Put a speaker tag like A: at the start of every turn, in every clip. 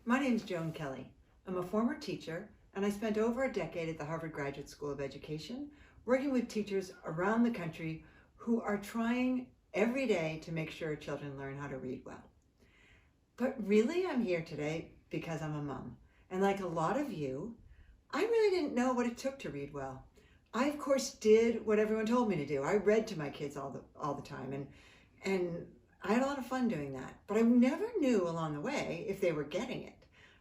A: My name's Joan Kelly. I'm a former teacher, and I spent over a decade at the Harvard Graduate School of Education, working with teachers around the country who are trying every day to make sure children learn how to read well. But really, I'm here today because I'm a mom. And like a lot of you, I really didn't know what it took to read well. I, of course, did what everyone told me to do. I read to my kids all the time, and I had a lot of fun doing that. But I never knew along the way if they were getting it.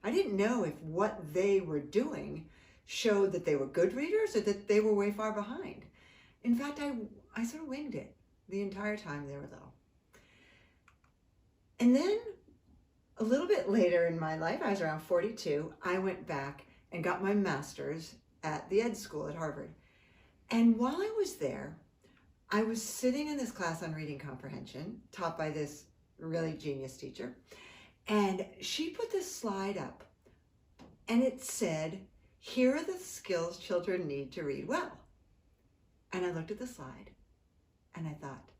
A: I didn't know if what they were doing showed that they were good readers or that they were way far behind. In fact, I sort of winged it the entire time they were little. And then a little bit later in my life, I was around 42, I went back and got my master's at the Ed School at Harvard. And while I was there, I was sitting in this class on reading comprehension, taught by this really genius teacher. And she put this slide up, and it said, here are the skills children need to read well. And I looked at the slide, and I thought,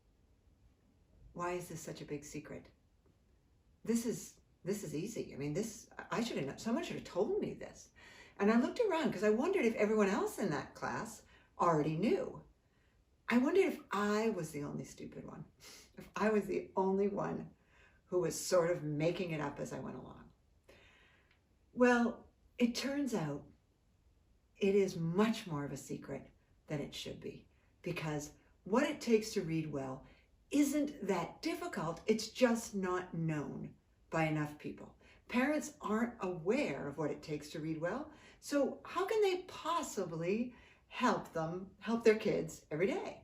A: why is this such a big secret? This is easy. I mean, I should have known. Someone should have told me this. And I looked around because I wondered if everyone else in that class already knew. I wondered if I was the only stupid one, if I was the only one who was sort of making it up as I went along. Well, it turns out it is much more of a secret than it should be, because what it takes to read well isn't that difficult. It's just not known by enough people. Parents aren't aware of what it takes to read well, so how can they possibly help their kids every day?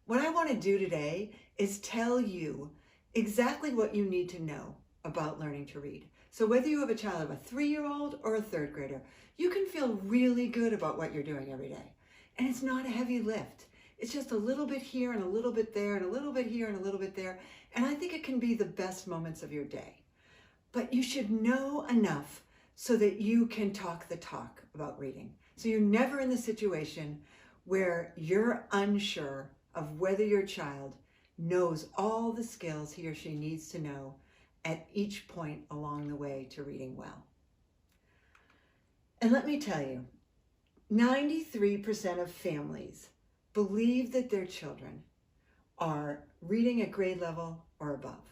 A: What I want to do today is tell you exactly what you need to know about learning to read. So whether you have a child of a 3-year-old or a 3rd grader, you can feel really good about what you're doing every day. And it's not a heavy lift. It's just a little bit here and a little bit there and a little bit here and a little bit there. And I think it can be the best moments of your day. But you should know enough so that you can talk the talk about reading. So you're never in the situation where you're unsure of whether your child knows all the skills he or she needs to know at each point along the way to reading well. And let me tell you, 93% of families believe that their children are reading at grade level or above.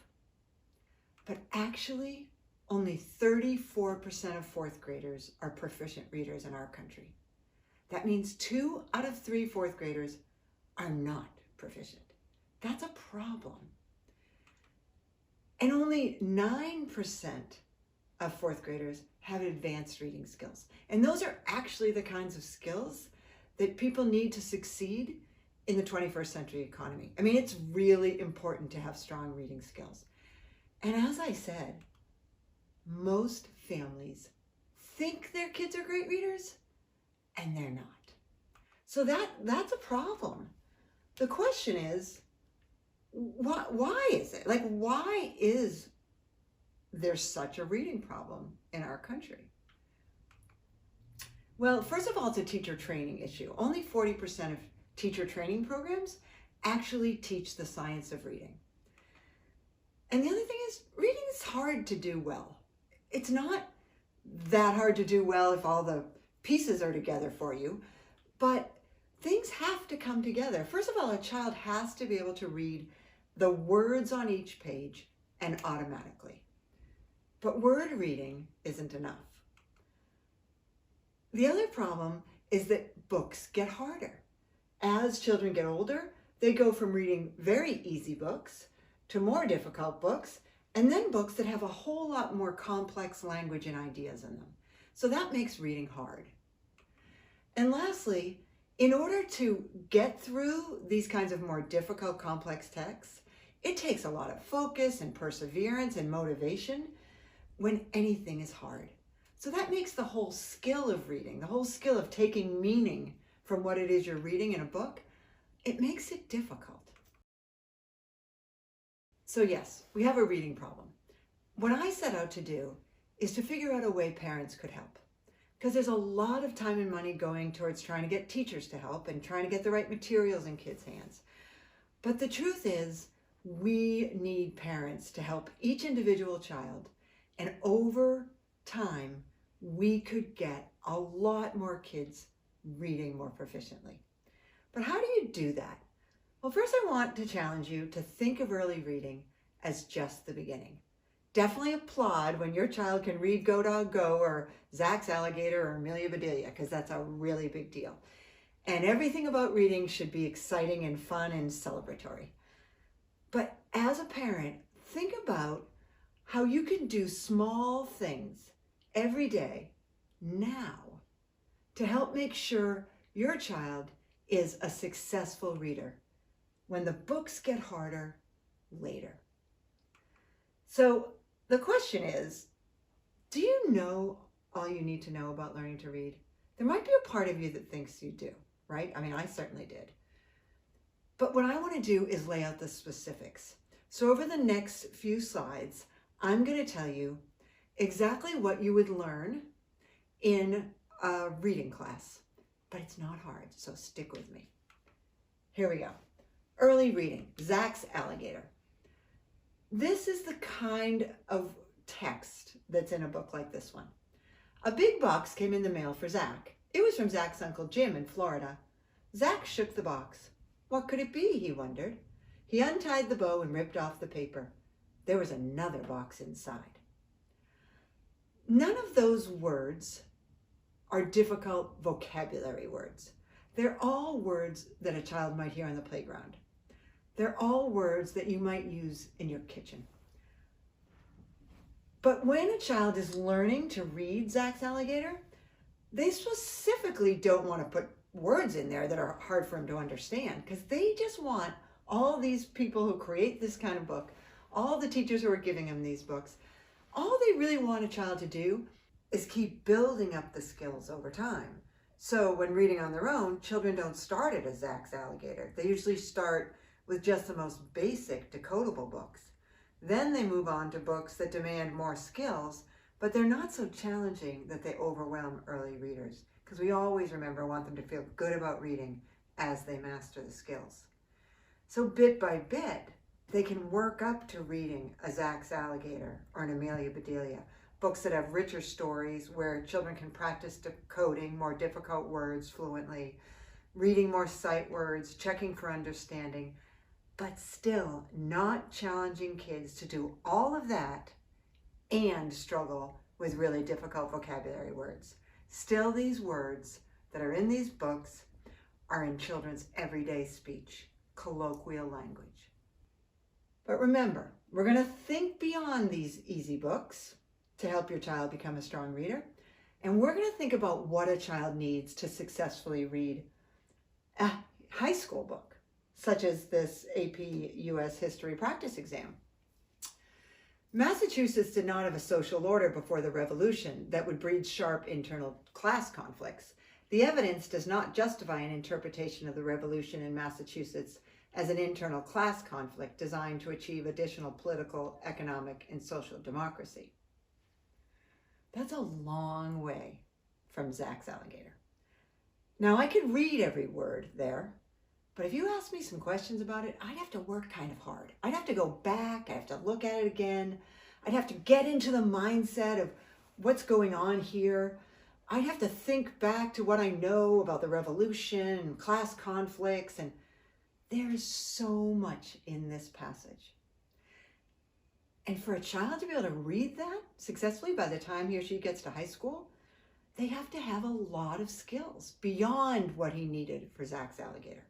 A: But actually, only 34% of 4th graders are proficient readers in our country. That means 2 out of 3 4th graders are not proficient. That's a problem. And only 9% of 4th graders have advanced reading skills. And those are actually the kinds of skills that people need to succeed in the 21st century economy. I mean, it's really important to have strong reading skills. And as I said, most families think their kids are great readers, and they're not. So that's a problem. The question is, why is it? Like, why is there such a reading problem in our country? Well, first of all, it's a teacher training issue. Only 40% of teacher training programs actually teach the science of reading. And the other thing is, reading is hard to do well. It's not that hard to do well if all the pieces are together for you, but things have to come together. First of all, a child has to be able to read the words on each page and automatically. But word reading isn't enough. The other problem is that books get harder. As children get older, they go from reading very easy books to more difficult books, and then books that have a whole lot more complex language and ideas in them. So that makes reading hard. And lastly, in order to get through these kinds of more difficult, complex texts, it takes a lot of focus and perseverance and motivation when anything is hard. So that makes the whole skill of reading, the whole skill of taking meaning from what it is you're reading in a book, it makes it difficult. So yes, we have a reading problem. What I set out to do is to figure out a way parents could help. Because there's a lot of time and money going towards trying to get teachers to help and trying to get the right materials in kids' hands. But the truth is, we need parents to help each individual child And over time, we could get a lot more kids reading more proficiently. But how do you do that? Well, first I want to challenge you to think of early reading as just the beginning. Definitely applaud when your child can read Go Dog Go or Zach's Alligator or Amelia Bedelia, because that's a really big deal. And everything about reading should be exciting and fun and celebratory. But as a parent, think about how you can do small things every day now to help make sure your child is a successful reader when the books get harder later. So the question is, do you know all you need to know about learning to read? There might be a part of you that thinks you do, right? I mean, I certainly did. But what I want to do is lay out the specifics. So over the next few slides, I'm going to tell you exactly what you would learn in a reading class. But it's not hard, so stick with me. Here we go. Early reading, Zach's Alligator. This is the kind of text that's in a book like this one. A big box came in the mail for Zach. It was from Zach's Uncle Jim in Florida. Zach shook the box. What could it be, he wondered. He untied the bow and ripped off the paper. There was another box inside. None of those words are difficult vocabulary words. They're all words that a child might hear on the playground. They're all words that you might use in your kitchen. But when a child is learning to read Zach's Alligator, they specifically don't want to put words in there that are hard for him to understand, because they just want all these people who create this kind of book, all the teachers who are giving them these books, all they really want a child to do is keep building up the skills over time. So when reading on their own, children don't start at a Zach's Alligator. They usually start with just the most basic decodable books. Then they move on to books that demand more skills, but they're not so challenging that they overwhelm early readers, because we always want them to feel good about reading as they master the skills. So bit by bit, they can work up to reading a Zach's Alligator or an Amelia Bedelia, books that have richer stories where children can practice decoding more difficult words fluently, reading more sight words, checking for understanding, but still not challenging kids to do all of that and struggle with really difficult vocabulary words. Still, these words that are in these books are in children's everyday speech, colloquial language. But remember, we're going to think beyond these easy books to help your child become a strong reader. And we're going to think about what a child needs to successfully read a high school book, such as this AP US History Practice Exam. Massachusetts did not have a social order before the Revolution that would breed sharp internal class conflicts. The evidence does not justify an interpretation of the Revolution in Massachusetts as an internal class conflict designed to achieve additional political, economic, and social democracy. That's a long way from Zach's Alligator. Now, I could read every word there, but if you ask me some questions about it, I'd have to work kind of hard. I'd have to go back, I'd have to look at it again, I'd have to get into the mindset of what's going on here. I'd have to think back to what I know about the Revolution and class conflicts, and there's so much in this passage. And for a child to be able to read that successfully by the time he or she gets to high school, they have to have a lot of skills beyond what he needed for Zach's Alligator.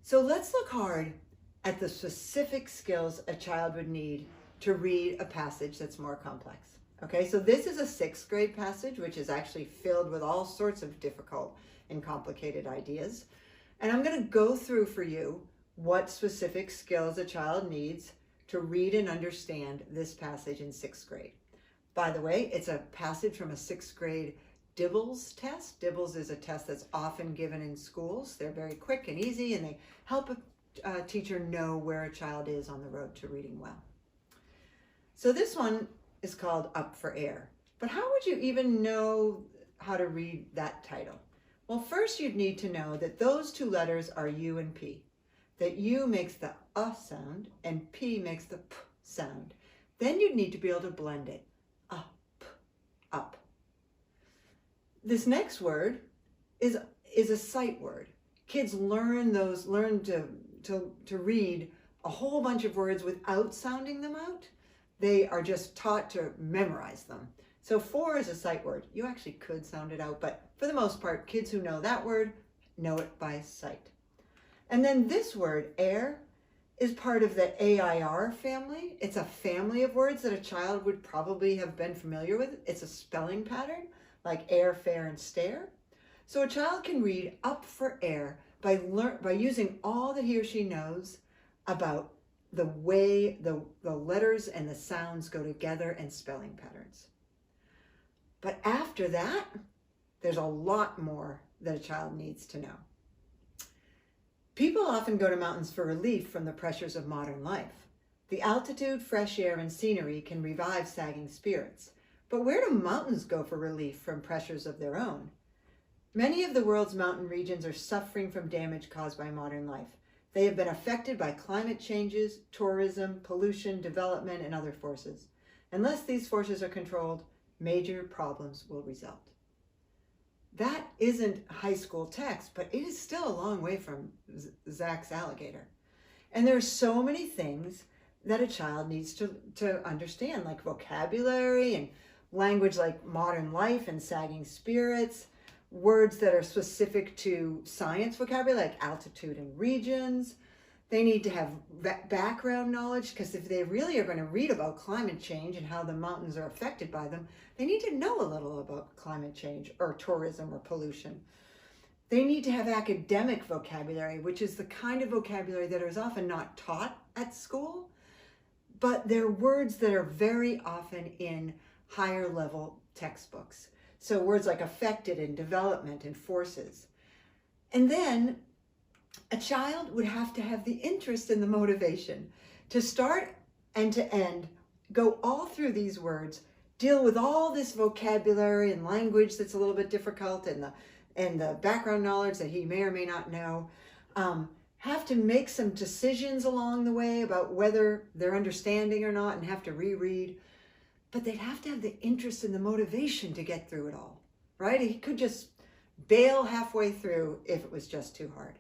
A: So let's look hard at the specific skills a child would need to read a passage that's more complex. Okay, so this is a 6th grade passage, which is actually filled with all sorts of difficult and complicated ideas. And I'm going to go through for you what specific skills a child needs to read and understand this passage in 6th grade. By the way, it's a passage from a 6th grade Dibbles test. Dibbles is a test that's often given in schools. They're very quick and easy, and they help a teacher know where a child is on the road to reading well. So this one is called Up for Air. But how would you even know how to read that title? Well, first you'd need to know that those two letters are U and P. That U makes the sound and P makes the P sound. Then you'd need to be able to blend it. Up, up. This next word is a sight word. Kids learn to read a whole bunch of words without sounding them out. They are just taught to memorize them. So for is a sight word. You actually could sound it out, but for the most part, kids who know that word know it by sight. And then this word, air, is part of the AIR family. It's a family of words that a child would probably have been familiar with. It's a spelling pattern, like air, fair, and stare. So a child can read up for air by using all that he or she knows about the way the letters and the sounds go together and spelling patterns. But after that, there's a lot more that a child needs to know. People often go to mountains for relief from the pressures of modern life. The altitude, fresh air, and scenery can revive sagging spirits. But where do mountains go for relief from pressures of their own? Many of the world's mountain regions are suffering from damage caused by modern life. They have been affected by climate changes, tourism, pollution, development, and other forces. Unless these forces are controlled, major problems will result. That isn't high school text, but it is still a long way from Zach's alligator. And there are so many things that a child needs to understand, like vocabulary and language like modern life and sagging spirits, words that are specific to science vocabulary like altitude and regions. They need to have background knowledge, because if they really are going to read about climate change and how the mountains are affected by them, they need to know a little about climate change or tourism or pollution. They need to have academic vocabulary, which is the kind of vocabulary that is often not taught at school, but they're words that are very often in higher level textbooks. So words like affected and development and forces. And then a child would have to have the interest and the motivation to start and to end, go all through these words, deal with all this vocabulary and language that's a little bit difficult, and the background knowledge that he may or may not know, have to make some decisions along the way about whether they're understanding or not, and have to reread. But they'd have to have the interest and the motivation to get through it all, right? He could just bail halfway through if it was just too hard.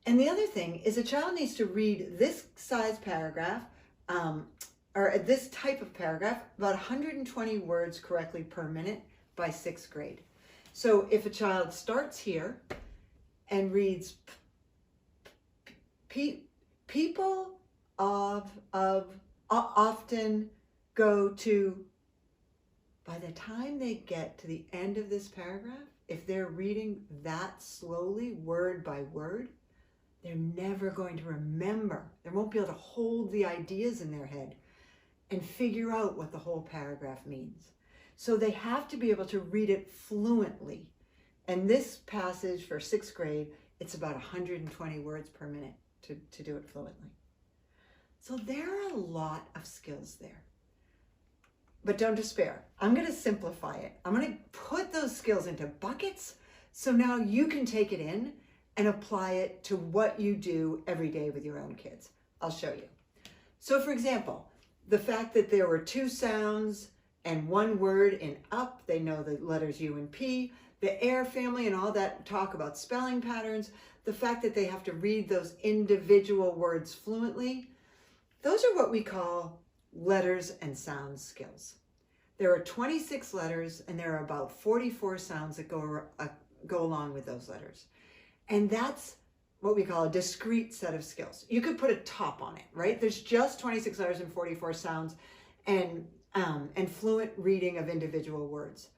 A: And the other thing is a child needs to read this size paragraph, or this type of paragraph, about 120 words correctly per minute by 6th grade. So if a child starts here and reads, people often go to, by the time they get to the end of this paragraph, if they're reading that slowly, word by word, they're never going to remember. They won't be able to hold the ideas in their head and figure out what the whole paragraph means. So they have to be able to read it fluently. And this passage for 6th grade, it's about 120 words per minute to do it fluently. So there are a lot of skills there. But don't despair. I'm going to simplify it. I'm going to put those skills into buckets so now you can take it in and apply it to what you do every day with your own kids. I'll show you. So for example, the fact that there were 2 sounds and 1 word in up, they know the letters U and P, the air family and all that talk about spelling patterns, the fact that they have to read those individual words fluently, those are what we call letters and sounds skills. There are 26 letters and there are about 44 sounds that go along with those letters. And that's what we call a discrete set of skills. You could put a top on it, right? There's just 26 letters and 44 sounds and fluent reading of individual words.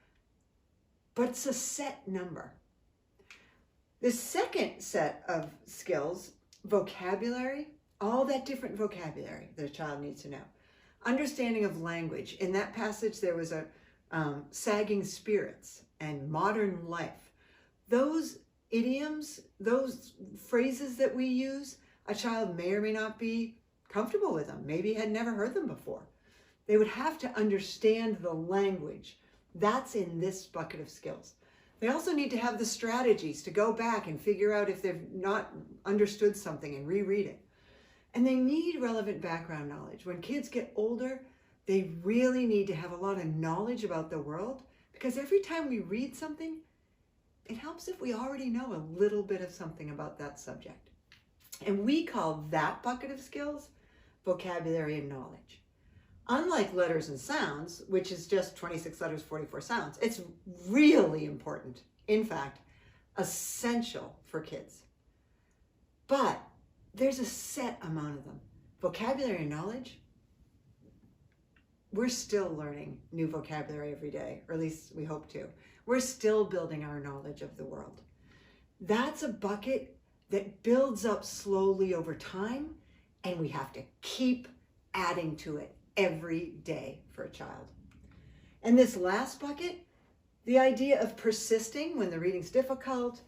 A: But it's a set number. The second set of skills, vocabulary, all that different vocabulary that a child needs to know. Understanding of language. In that passage, there was a sagging spirits and modern life. Those idioms, those phrases that we use, a child may or may not be comfortable with them, maybe had never heard them before. They would have to understand the language. That's in this bucket of skills. They also need to have the strategies to go back and figure out if they've not understood something and reread it. And they need relevant background knowledge. When kids get older, they really need to have a lot of knowledge about the world, because every time we read something, it helps if we already know a little bit of something about that subject. And we call that bucket of skills vocabulary and knowledge. Unlike letters and sounds, which is just 26 letters, 44 sounds, it's really important. In fact, essential for kids. But there's a set amount of them. Vocabulary and knowledge, we're still learning new vocabulary every day, or at least we hope to. We're still building our knowledge of the world. That's a bucket that builds up slowly over time, and we have to keep adding to it every day for a child. And this last bucket, the idea of persisting when the reading's difficult,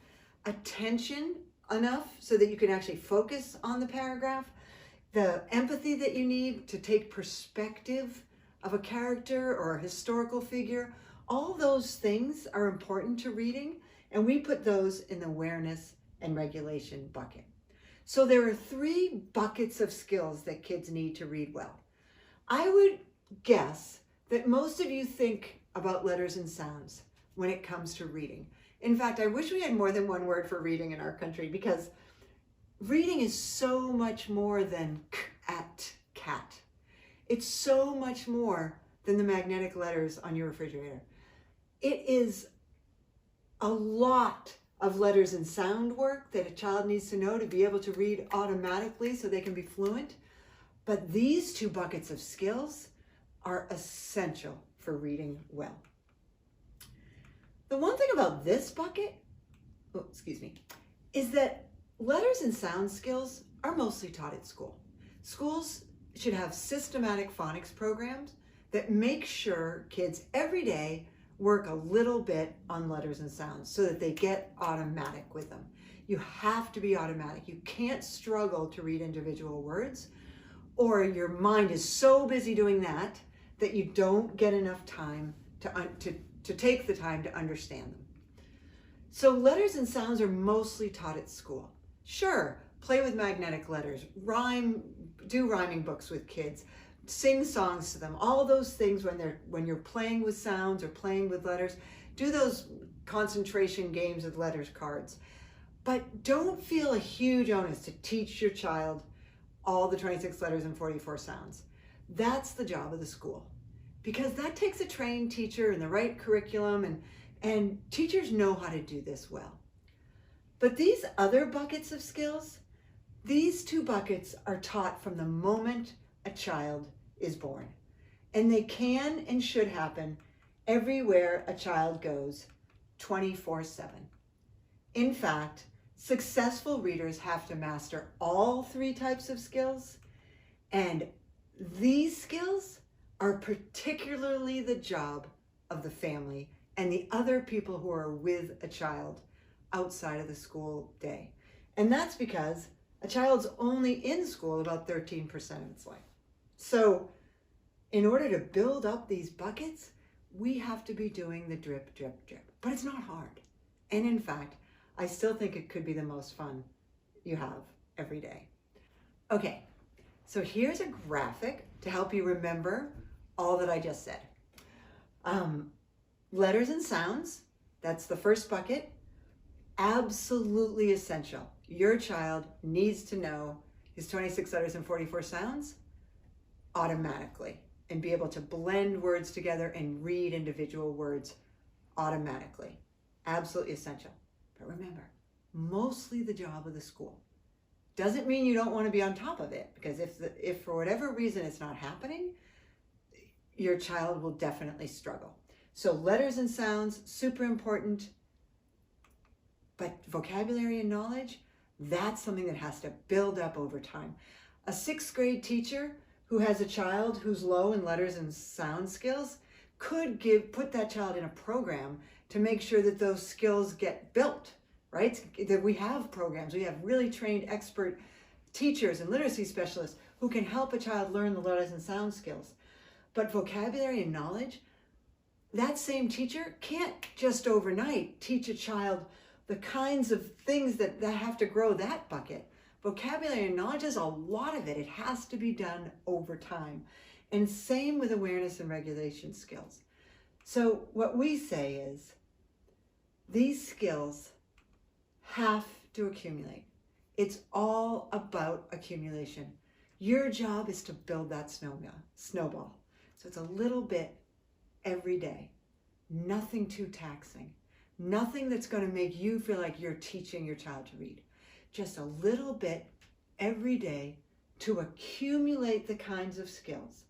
A: attention enough so that you can actually focus on the paragraph, the empathy that you need to take perspective of a character or a historical figure, all those things are important to reading, and we put those in the awareness and regulation bucket. So there are 3 buckets of skills that kids need to read well. I would guess that most of you think about letters and sounds when it comes to reading. In fact, I wish we had more than one word for reading in our country, because reading is so much more than k, at, cat. It's so much more than the magnetic letters on your refrigerator. It is a lot of letters and sound work that a child needs to know to be able to read automatically so they can be fluent. But these 2 buckets of skills are essential for reading well. The one thing about this bucket, is that letters and sound skills are mostly taught at school. Schools should have systematic phonics programs that make sure kids every day work a little bit on letters and sounds so that they get automatic with them. You have to be automatic. You can't struggle to read individual words, or your mind is so busy doing that that you don't get enough time to take the time to understand them. So letters and sounds are mostly taught at school. Sure, play with magnetic letters, do rhyming books with kids, sing songs to them, all those things when you're playing with sounds or playing with letters. Do those concentration games with letters cards. But don't feel a huge onus to teach your child all the 26 letters and 44 sounds. That's the job of the school, because that takes a trained teacher and the right curriculum, and teachers know how to do this well. But these other buckets of skills, these 2 buckets are taught from the moment a child is born. And they can and should happen everywhere a child goes, 24/7. In fact, successful readers have to master all 3 types of skills, and these skills are particularly the job of the family and the other people who are with a child outside of the school day. And that's because a child's only in school about 13% of its life. So in order to build up these buckets, we have to be doing the drip, drip, drip. But it's not hard. And in fact, I still think it could be the most fun you have every day. Okay, so here's a graphic to help you remember all that I just said. Letters and sounds, that's the first bucket. Absolutely essential. Your child needs to know his 26 letters and 44 sounds automatically and be able to blend words together and read individual words automatically. Absolutely essential. But remember, mostly the job of the school. Doesn't mean you don't want to be on top of it, because if for whatever reason it's not happening, your child will definitely struggle. So letters and sounds, super important. But vocabulary and knowledge, that's something that has to build up over time. A 6th grade teacher who has a child who's low in letters and sound skills could put that child in a program to make sure that those skills get built, right? That we have programs, we have really trained expert teachers and literacy specialists who can help a child learn the letters and sound skills. But vocabulary and knowledge, that same teacher can't just overnight teach a child the kinds of things that have to grow that bucket. Vocabulary and knowledge is a lot of it. It has to be done over time. And same with awareness and regulation skills. So what we say is these skills have to accumulate. It's all about accumulation. Your job is to build that snowball. So it's a little bit every day. Nothing too taxing. Nothing that's going to make you feel like you're teaching your child to read. Just a little bit every day to accumulate the kinds of skills.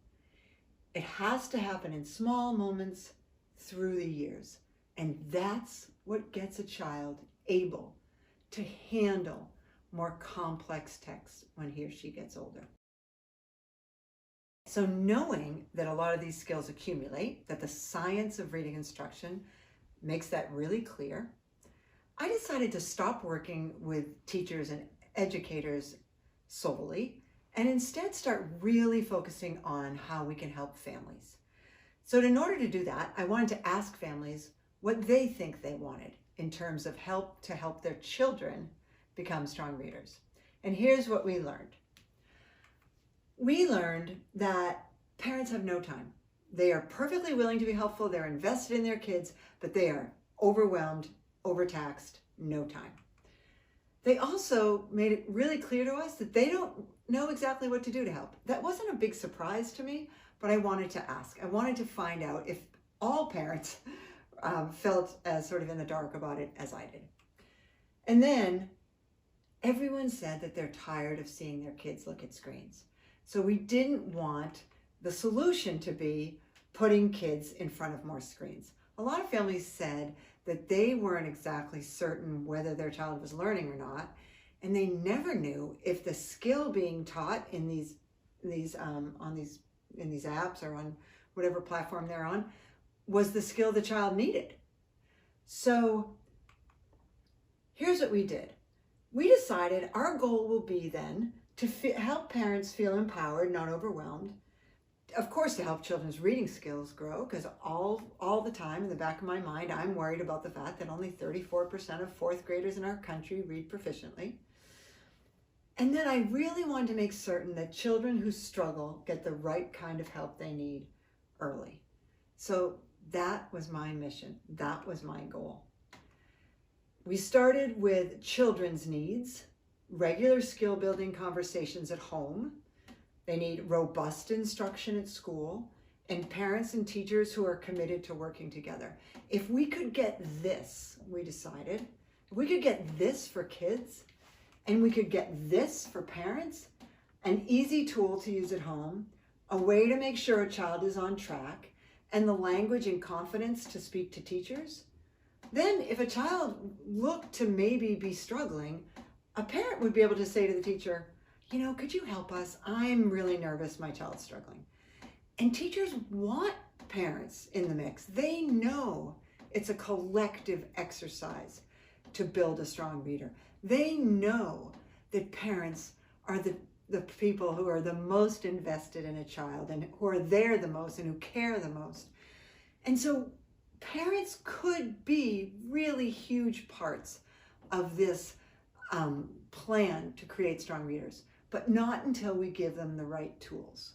A: It has to happen in small moments through the years. And that's what gets a child able to handle more complex texts when he or she gets older. So knowing that a lot of these skills accumulate, that the science of reading instruction makes that really clear, I decided to stop working with teachers and educators solely and instead start really focusing on how we can help families. So in order to do that, I wanted to ask families what they think they wanted in terms of help to help their children become strong readers. And here's what we learned. We learned that parents have no time. They are perfectly willing to be helpful. They're invested in their kids, but they are overwhelmed, overtaxed, no time. They also made it really clear to us that they don't know exactly what to do to help. That wasn't a big surprise to me, but I wanted to ask. I wanted to find out if all parents felt as sort of in the dark about it as I did. And then everyone said that they're tired of seeing their kids look at screens. So we didn't want the solution to be putting kids in front of more screens. A lot of families said that they weren't exactly certain whether their child was learning or not, and they never knew if the skill being taught in these apps or on whatever platform they're on was the skill the child needed. So here's what we did. We decided our goal will be then to help parents feel empowered, not overwhelmed. Of course, to help children's reading skills grow, because all the time in the back of my mind, I'm worried about the fact that only 34% of fourth graders in our country read proficiently. And then I really wanted to make certain that children who struggle get the right kind of help they need early. So that was my mission. That was my goal. We started with children's needs, regular skill building conversations at home. They need robust instruction at school, and parents and teachers who are committed to working together. If we could get this, we decided, if we could get this for kids, and we could get this for parents, an easy tool to use at home, a way to make sure a child is on track, and the language and confidence to speak to teachers, then if a child looked to maybe be struggling, a parent would be able to say to the teacher, could you help us? I'm really nervous, my child's struggling. And teachers want parents in the mix. They know it's a collective exercise to build a strong reader. They know that parents are the people who are the most invested in a child and who are there the most and who care the most. And so parents could be really huge parts of this plan to create strong readers, but not until we give them the right tools.